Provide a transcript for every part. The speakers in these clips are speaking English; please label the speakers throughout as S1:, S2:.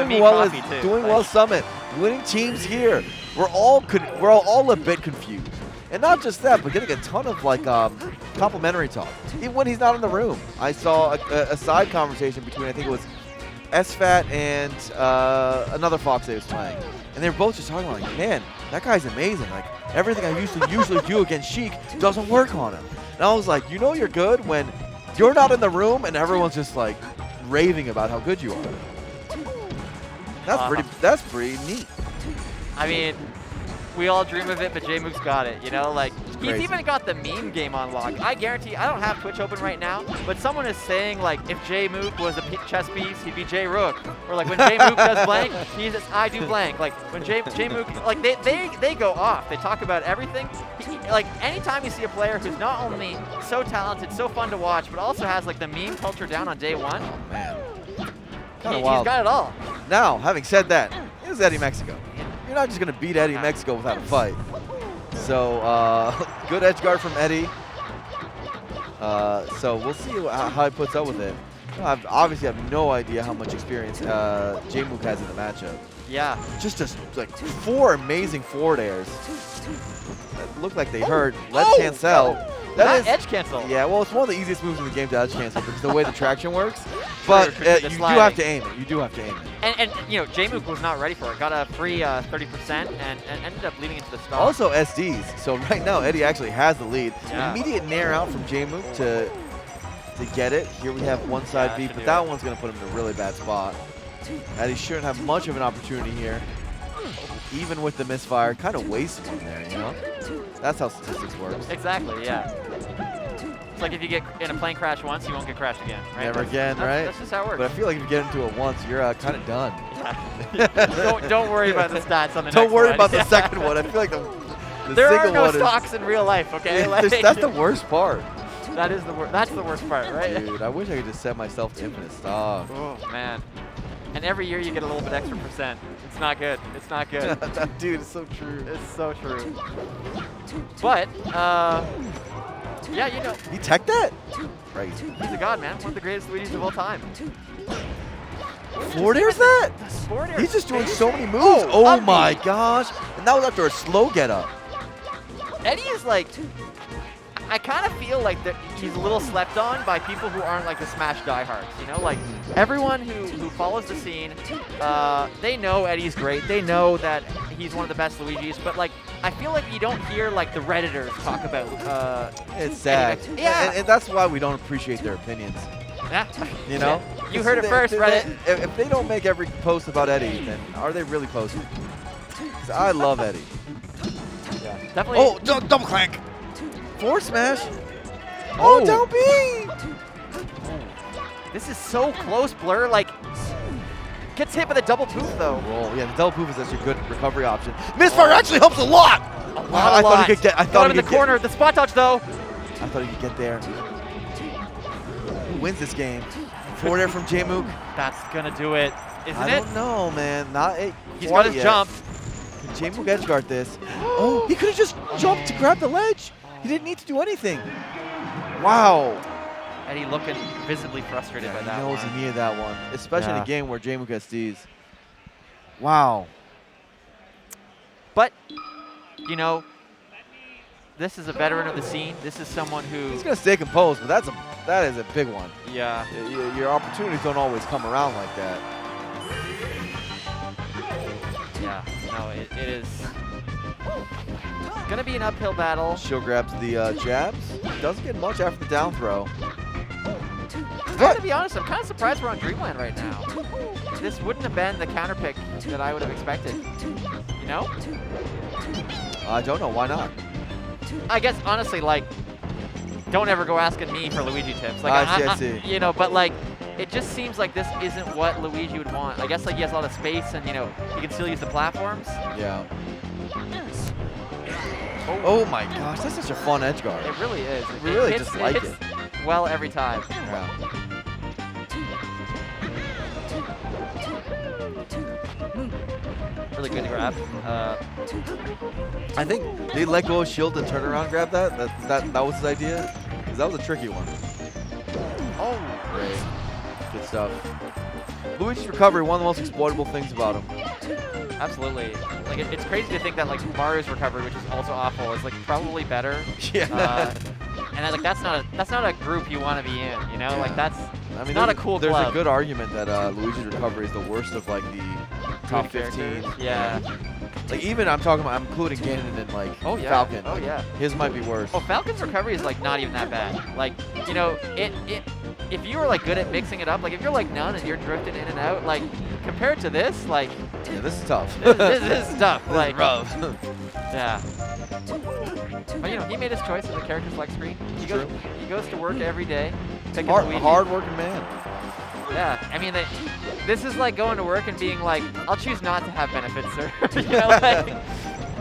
S1: doing well, Summit. Winning teams here. We're all a bit confused. And not just that, but getting a ton of like complimentary talk. Even when he's not in the room. I saw a side conversation between, I think it was SFAT and another Fox they was playing. And they were both just talking about, like, man, that guy's amazing. Like, everything I used to usually do against Sheik doesn't work on him. And I was like, you know you're good when you're not in the room and everyone's just like raving about how good you are. That's pretty neat.
S2: I mean, we all dream of it, but Jmook's got it, you know? Like, he's even got the meme game on lock. I guarantee, I don't have Twitch open right now, but someone is saying, like, if Jmook was a chess piece, he'd be J-Rook. Or, like, when Jmook does blank, he says, I do blank. Like, when Jmook, like, they go off. They talk about everything. Like, anytime you see a player who's not only so talented, so fun to watch, but also has, like, the meme culture down on day one.
S1: Oh, man.
S2: He's got it all.
S1: Now, having said that, here's Eddy Mexico. You're not just going to beat Eddy Mexico without a fight. So, good edge guard from Eddy. So we'll see how he puts up with it. I obviously have no idea how much experience Jmook has in the matchup.
S2: Yeah.
S1: Just like 4 amazing forward airs. That look like they hurt. Let's cancel.
S2: That is edge cancel.
S1: Yeah, well, it's one of the easiest moves in the game to edge cancel because the way the traction works. But you do have to aim it. You do have to aim it.
S2: And you know, Jmook was not ready for it. Got a free 30% and ended up leading into the start.
S1: Also SDs. So right now, Eddy actually has the lead.
S2: Yeah.
S1: Immediate nair out from Jmook to get it. Here we have one side beat, but that one's going to put him in a really bad spot. Eddy shouldn't have much of an opportunity here. Even with the misfire, kind of wastes one there, you know? That's how statistics works.
S2: Exactly, yeah. It's like if you get in a plane crash once, you won't get crashed again, right?
S1: Never again, right?
S2: That's just how it works.
S1: But I feel like if you get into it once, you're kind of done.
S2: Yeah. don't worry about the stats on the next one.
S1: Don't worry about the second one. I feel like the
S2: there
S1: single
S2: are no
S1: one
S2: stocks in real life, okay?
S1: Yeah,
S2: like,
S1: that's the worst part.
S2: That's the worst part, right?
S1: Dude, I wish I could just set myself to infinite stock.
S2: Oh, man. And every year you get a little bit extra percent. It's not good. It's not good.
S1: Dude, it's so true.
S2: It's so true. But, yeah, you know.
S1: He teched that? Right.
S2: He's a god, man. One of the greatest Luigis of all time.
S1: Forward air's that?
S2: Forward air.
S1: He's just doing so many moves. Oh my gosh. And that was after a slow get up.
S2: Eddy is like, I kind of feel like he's a little slept on by people who aren't like the Smash diehards, you know? Like, everyone who follows the scene, they know Eddy's great. They know that he's one of the best Luigis, but like, I feel like you don't hear like the Redditors talk about
S1: it's sad.
S2: Yeah.
S1: And that's why we don't appreciate their opinions.
S2: Yeah.
S1: You know?
S2: You heard it first, Reddit.
S1: If they don't make every post about Eddy, then are they really posting? Because I love Eddy.
S2: Yeah. Definitely.
S1: Oh, double clank. Forward smash. Oh, down B.
S2: This is so close, Blur. Like, gets hit with a double poof, though.
S1: Roll. Yeah, the double poof is actually a good recovery option. Misfire actually helps a lot.
S2: I thought he could get.
S1: I thought
S2: he could in the corner. The spot touch, though.
S1: I thought he could get there. Who wins this game? Forward air from Jmook.
S2: That's gonna do it, isn't it?
S1: I don't know, man. Not it.
S2: He's got his jump.
S1: Can Jmook edge guard this? Oh, he could have just jumped to grab the ledge. He didn't need to do anything. Wow.
S2: Eddy looking visibly frustrated by that
S1: one. He knows he needed that one, especially in a game where Jmook SDs. Wow.
S2: But, you know, this is a veteran of the scene. This is someone who...
S1: He's going to stay composed, but that is a big one.
S2: Yeah.
S1: Your opportunities don't always come around like that.
S2: Yeah, no, it is going to be an uphill battle.
S1: Shield grabs the jabs. Doesn't get much after the down throw.
S2: To be honest, I'm kind of surprised we're on Dreamland right now. This wouldn't have been the counter pick that I would have expected. You know?
S1: I don't know. Why not?
S2: I guess, honestly, like, don't ever go asking me for Luigi tips. Like,
S1: I see.
S2: You know, but, like, it just seems like this isn't what Luigi would want. I guess, like, he has a lot of space and, you know, he can still use the platforms.
S1: Yeah. Oh my gosh, that's such a fun edge guard.
S2: It really is.
S1: We really just like it.
S2: Well, every time.
S1: Yeah.
S2: Really good grab.
S1: I think they let go of shield and turn around grab that. That was his idea. Because that was a tricky one.
S2: Oh.
S1: Great. Good stuff. Luigi's recovery, one of the most exploitable things about him.
S2: Absolutely. Like it's crazy to think that like Mario's recovery, which is also awful, is like probably better.
S1: Yeah.
S2: And like that's not a group you want to be in, you know?
S1: Yeah.
S2: Like that's
S1: not
S2: a cool
S1: There's
S2: club.
S1: a good argument that Luigi's recovery is the worst of like the top 15.
S2: Yeah.
S1: Like even I'm including Ganon and like Falcon.
S2: Oh yeah.
S1: His might be worse.
S2: Oh, Falcon's recovery is like not even that bad. Like, you know, if you were like good at mixing it up, like if you're like none and you're drifting in and out, like compared to this, like
S1: yeah, this is tough.
S2: this is tough.
S1: This
S2: like
S1: is rough.
S2: Yeah. But you know, he made his choice in the character select screen. He goes to work every day.
S1: Hard working man.
S2: Yeah, I mean, this is like going to work and being like, I'll choose not to have benefits, sir. You know,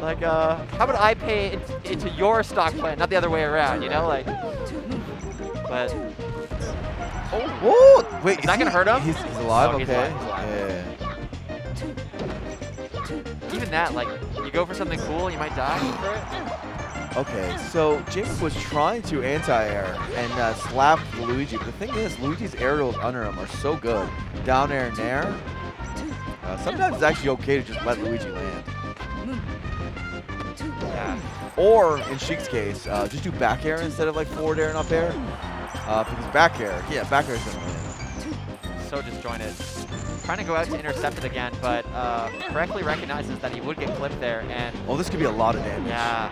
S2: like, how about I pay into your stock plan, not the other way around, you know, like, but.
S1: Oh, wait,
S2: is that going to hurt him?
S1: He's alive,
S2: oh,
S1: okay.
S2: He's alive.
S1: Yeah.
S2: Even that, like, you go for something cool, you might die for it.
S1: Okay, so Jmook was trying to anti-air and slap Luigi, but the thing is, Luigi's aerials under him are so good. Down air and air. Sometimes it's actually okay to just let Luigi land.
S2: Yeah.
S1: Or, in Sheik's case, just do back air instead of like forward air and up air. Because back air, back air is going to land.
S2: So disjointed. Trying to go out to intercept it again, but correctly recognizes that he would get clipped there. And
S1: oh, this could be a lot of damage.
S2: Yeah.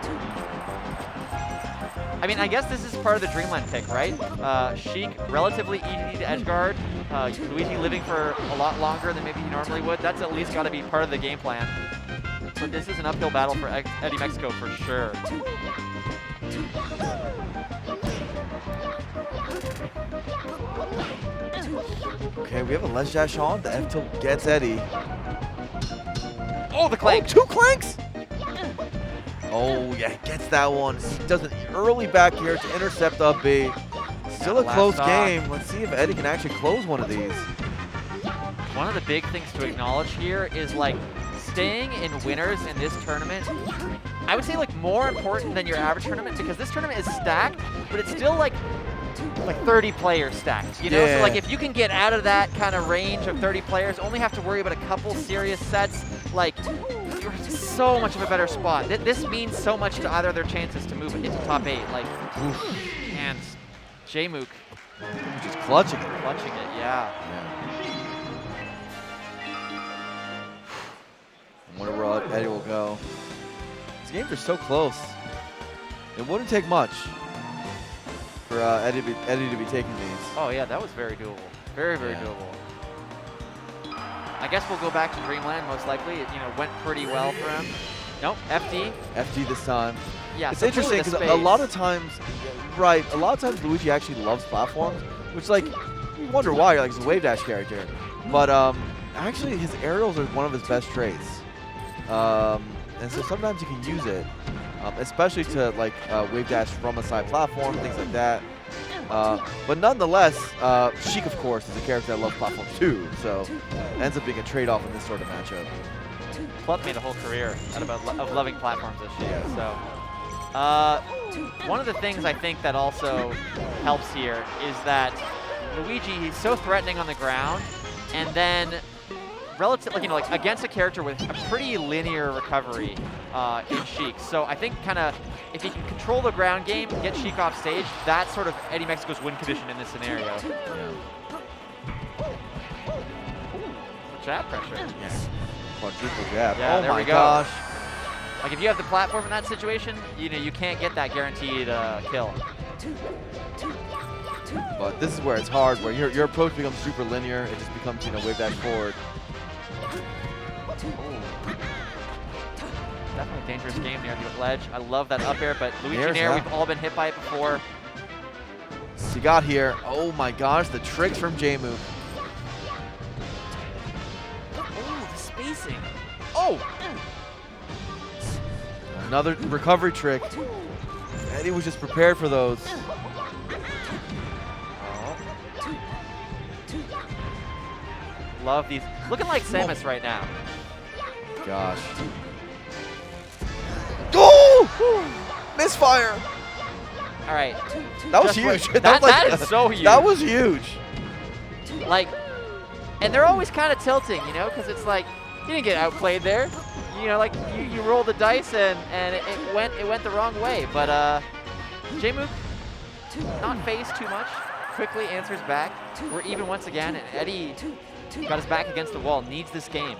S2: I mean, I guess this is part of the Dreamland pick, right? Sheik, relatively easy to edgeguard. Luigi living for a lot longer than maybe he normally would. That's at least got to be part of the game plan. But this is an uphill battle for Eddy Mexico for sure.
S1: Okay, we have a ledge dash on. The F tilt gets Eddy.
S2: Oh, the clank!
S1: Oh, 2 clanks! Oh, yeah, he gets that one. He does an early back here to intercept up B. Still a close game. Let's see if Eddy can actually close one of these.
S2: One of the big things to acknowledge here is like staying in winners in this tournament. I would say like more important than your average tournament because this tournament is stacked, but it's still like 30 players stacked, you know?
S1: Yeah.
S2: So like if you can get out of that kind of range of 30 players, only have to worry about a couple serious sets, like you're so much of a better spot. This means so much to either of their chances to move into top 8. Like, and Jmook.
S1: Just clutching it.
S2: Clutching it, yeah.
S1: I wonder where Eddy will go. These games are so close. It wouldn't take much for Eddy to be taking these.
S2: Oh yeah, that was very doable. Very, very doable. I guess we'll go back to Dreamland most likely. It, went pretty well for him. Nope, FD.
S1: FD this time.
S2: Yeah,
S1: it's
S2: so
S1: interesting because a lot of times, Luigi actually loves platforms, which like, you wonder why, like he's a wave dash character. But actually his aerials are one of his best traits. And so sometimes you can use it, especially to like wave dash from a side platform, things like that. But nonetheless, Sheik, of course, is a character that loves platforms too, so it ends up being a trade-off in this sort of matchup.
S2: Club made a whole career out of loving platforms this year. So, one of the things I think that also helps here is that Luigi, he's so threatening on the ground, and then like against a character with a pretty linear recovery in Sheik. So I think kind of if he can control the ground game, get Sheik off stage, that's sort of Eddy Mexico's win condition in this scenario.
S1: Yeah.
S2: Jab pressure.
S1: Yes. Quadruple jab.
S2: Yeah,
S1: oh
S2: there
S1: my
S2: we go.
S1: gosh.
S2: Like if you have the platform in that situation, you can't get that guaranteed kill.
S1: But this is where it's hard, where your approach becomes super linear. It just becomes wave dash forward.
S2: Ooh. Definitely a dangerous game near the ledge. I love that up air, but Luigi Nair, we've all been hit by it before.
S1: So you got here. Oh my gosh, the tricks from Jmook.
S2: Oh, the spacing.
S1: Oh! Another recovery trick. Eddy was just prepared for those.
S2: Love these. Looking like Samus right now.
S1: Gosh. Oh! Misfire!
S2: All right.
S1: That was huge.
S2: That is so huge.
S1: That was huge.
S2: Like, And they're always kind of tilting, you know, because it's like, you didn't get outplayed there. You know, like, you rolled the dice and it went the wrong way. But Jmook, not phased too much, quickly answers back. We're even once again, and Eddy got his back against the wall, needs this game.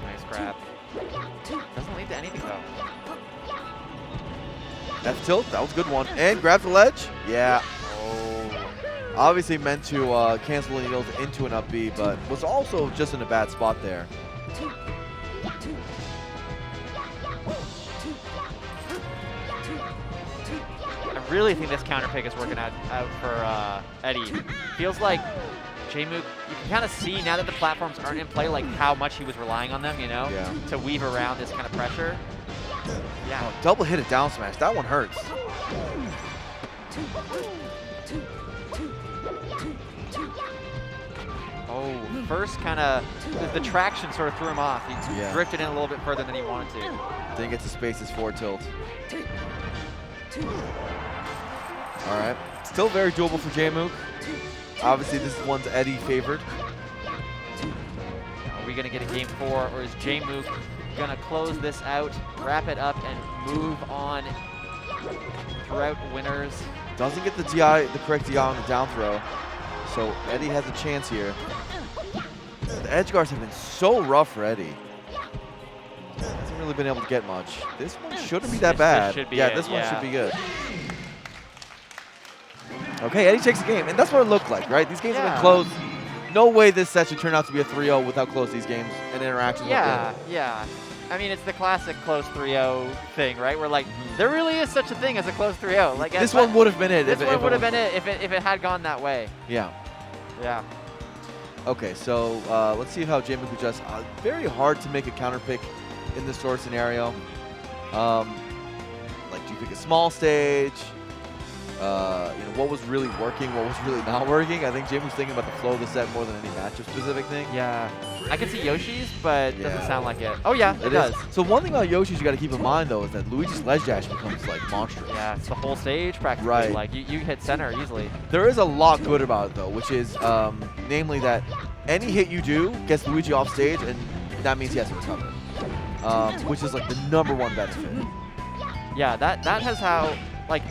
S2: Nice grab. Doesn't lead to anything, though.
S1: F tilt, that was a good one. And grab the ledge. Yeah. Oh. Obviously meant to cancel the needles into an up B, but was also just in a bad spot there.
S2: I really think this counter pick is working out for Eddy. Feels like Jmook, you can kind of see now that the platforms aren't in play, like how much he was relying on them, you know, to weave around this kind of pressure. Yeah.
S1: Oh, double hit a down smash. That one hurts.
S2: Oh, first kind of, the traction sort of threw him off. He drifted in a little bit further than he wanted to.
S1: Then he gets to space his forward tilt. All right. Still very doable for Jmook. Obviously, this one's Eddy favored.
S2: Are we going to get a game 4, or is Jmook going to close this out, wrap it up, and move on throughout winners?
S1: Doesn't get the correct DI on the down throw, so Eddy has a chance here. The edge guards have been so rough for Eddy. Hasn't really been able to get much. This one shouldn't be that bad.
S2: This should be
S1: this one should be good. Okay, Eddy takes the game, and that's what it looked like, right? These games have been close. No way this set should turn out to be a 3-0 with how close these games and interactions have been.
S2: Yeah. I mean, it's the classic close 3-0 thing, right? Where, like, there really is such a thing as a close 3-0. Like,
S1: this one would have been it.
S2: This one would have been it if it had gone that way.
S1: Yeah.
S2: Yeah.
S1: Okay, so let's see how Jmook adjusts. Very hard to make a counter pick in this sort of scenario. Like, do you pick a small stage? You know, what was really working, what was really not working? I think Jmook's thinking about the flow of the set more than any matchup-specific thing.
S2: Yeah. I can see Yoshi's, but it doesn't sound like it. Oh, yeah, it does.
S1: So one thing about Yoshi's you got to keep in mind, though, is that Luigi's ledge dash becomes, like, monstrous.
S2: Yeah, it's the whole stage practically.
S1: Right.
S2: Like, you hit center easily.
S1: There is a lot good about it, though, which is, namely that any hit you do gets Luigi off stage, and that means he has to recover. Which is, like, the #1 benefit.
S2: Yeah, that has how, like,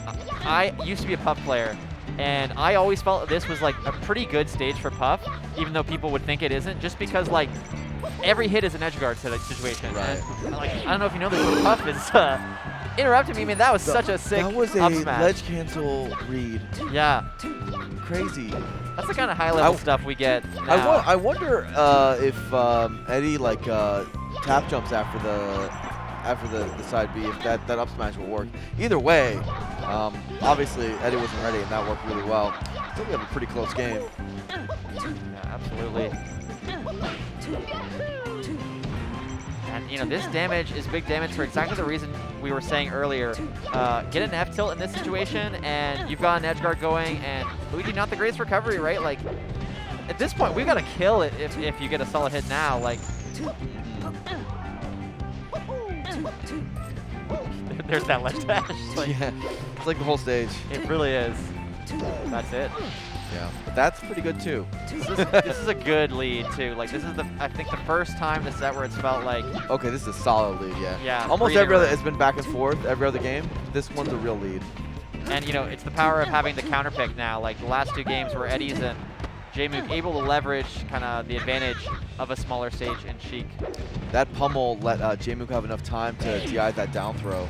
S2: I used to be a Puff player, and I always felt this was, like, a pretty good stage for Puff, even though people would think it isn't, just because, like, every hit is an edge guard situation.
S1: Right.
S2: And, like, I don't know if you know this, but Puff is interrupting me. I mean, that was such a sick
S1: That was a
S2: up smash.
S1: ledge cancel read.
S2: Yeah.
S1: Crazy.
S2: That's the kind of high-level stuff we get now.
S1: I wonder if Eddy, like, tap jumps after the side B, if that up smash will work. Either way, obviously Eddy wasn't ready, and that worked really well. Still, we have a pretty close game.
S2: Yeah, absolutely. And, you know, this damage is big damage for exactly the reason we were saying earlier. Get an F tilt in this situation, and you've got an edge guard going, and Luigi, not the greatest recovery, right? Like, at this point, we've got to kill it if you get a solid hit now. Like, there's that ledge dash. Like,
S1: yeah, it's like the whole stage.
S2: It really is. That's it.
S1: Yeah, but that's pretty good too.
S2: This is a good lead too. Like, this is I think the first time this set where it's felt like.
S1: Okay, this is a solid lead. Yeah.
S2: Yeah.
S1: Almost every other it's been back and forth. Every other game, this one's a real lead.
S2: And you know, it's the power of having the counter pick now. Like the last 2 games where Eddy's and Jmook able to leverage kind of the advantage of a smaller stage in Sheik.
S1: That pummel let Jmook have enough time to DI that down throw.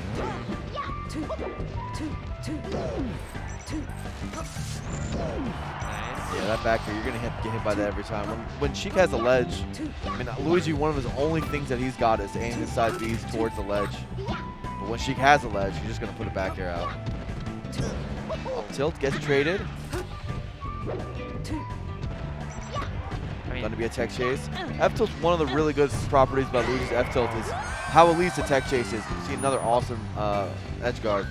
S1: Yeah, that back there, you're going to get hit by that every time. When Sheik has a ledge, I mean, Luigi, one of his only things that he's got is to aim his side Bs towards the ledge. But when Sheik has a ledge, you're just going to put a back air out. Up tilt, gets traded. Going to be a tech chase. F tilt's one of the really good properties about Luigi's F tilt is how it leads to tech chases. You see another awesome edge guard.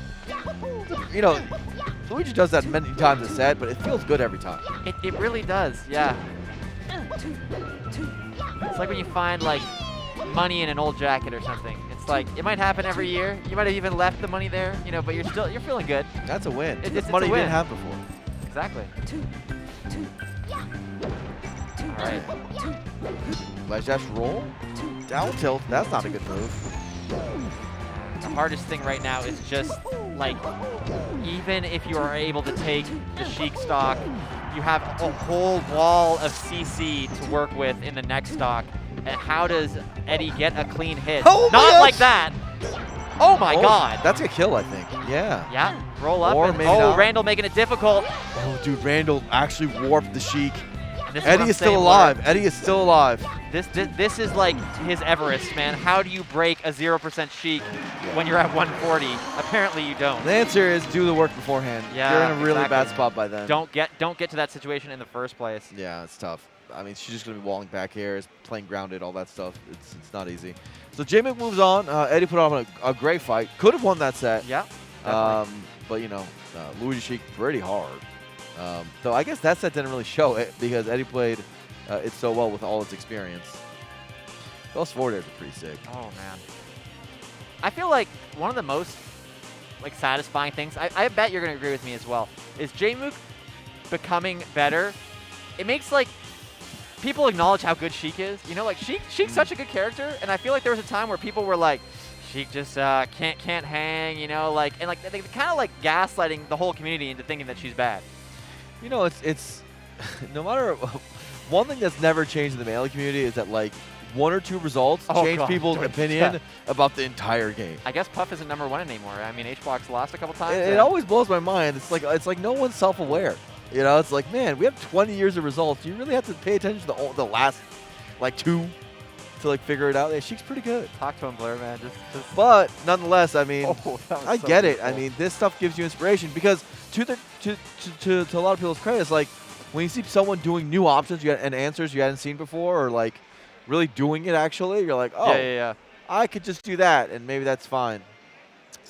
S1: You know, Luigi does that many times a set, but it feels good every time.
S2: It really does, yeah. It's like when you find like money in an old jacket or something. It's like it might happen every year. You might have even left the money there, you know, but you're feeling good.
S1: That's a win.
S2: It's
S1: money
S2: a
S1: you
S2: win.
S1: didn't have before.
S2: exactly. All right.
S1: Ledge dash roll. Down tilt. That's not a good move.
S2: The hardest thing right now is just, like, even if you are able to take the Sheik stock, you have a whole wall of CC to work with in the next stock. And how does Eddy get a clean hit?
S1: Oh
S2: Not like that. Oh my God.
S1: That's a kill, I think. Yeah.
S2: Yeah, roll up.
S1: Or
S2: And,
S1: maybe
S2: oh,
S1: not.
S2: Randall making it difficult.
S1: Oh, dude, Randall actually warped the Sheik.
S2: This
S1: Eddy
S2: what
S1: is
S2: I'm
S1: still
S2: saying,
S1: alive.
S2: Blur.
S1: Eddy is still alive.
S2: This is like his Everest, man. How do you break a 0% Sheik when you're at 140? Apparently you don't.
S1: The answer is do the work beforehand.
S2: Yeah,
S1: You're in a really
S2: exactly.
S1: bad spot by then.
S2: Don't get to that situation in the first place.
S1: Yeah, it's tough. I mean, she's just going to be walling back here, playing grounded, all that stuff. It's not easy. So Jmook moves on. Eddy put on a great fight. Could have won that set.
S2: Yeah, definitely.
S1: But, you know, Luigi Sheik pretty hard. Though I guess that set didn't really show it because Eddy played it so well with all its experience. Those forward airs are pretty sick.
S2: Oh, man. I feel like one of the most satisfying things, I bet you're going to agree with me as well, is Jmook becoming better. It makes, like, people acknowledge how good Sheik is. You know, like, Sheik's such a good character, and I feel like there was a time where people were like, Sheik just can't hang, you know, like, and, like, they kind of, like, gaslighting the whole community into thinking that she's bad.
S1: You know, it's no matter one thing that's never changed in the Melee community is that, like, one or two results change people's opinion about the entire game.
S2: I guess Puff isn't #1 anymore. I mean, H-Block's lost a couple times.
S1: It always blows my mind. It's like no one's self-aware. You know, it's like, man, we have 20 years of results. You really have to pay attention to the last, like, 2 to, like, figure it out. Yeah, Sheik's pretty good.
S2: Talk to him, Blur, man.
S1: But nonetheless, I mean, I get it.
S2: beautiful.
S1: I mean, this stuff gives you inspiration because to a lot of people's credit, it's like when you see someone doing new options and answers you hadn't seen before, or like really doing it actually, you're like, oh,
S2: yeah.
S1: I could just do that, and maybe that's fine.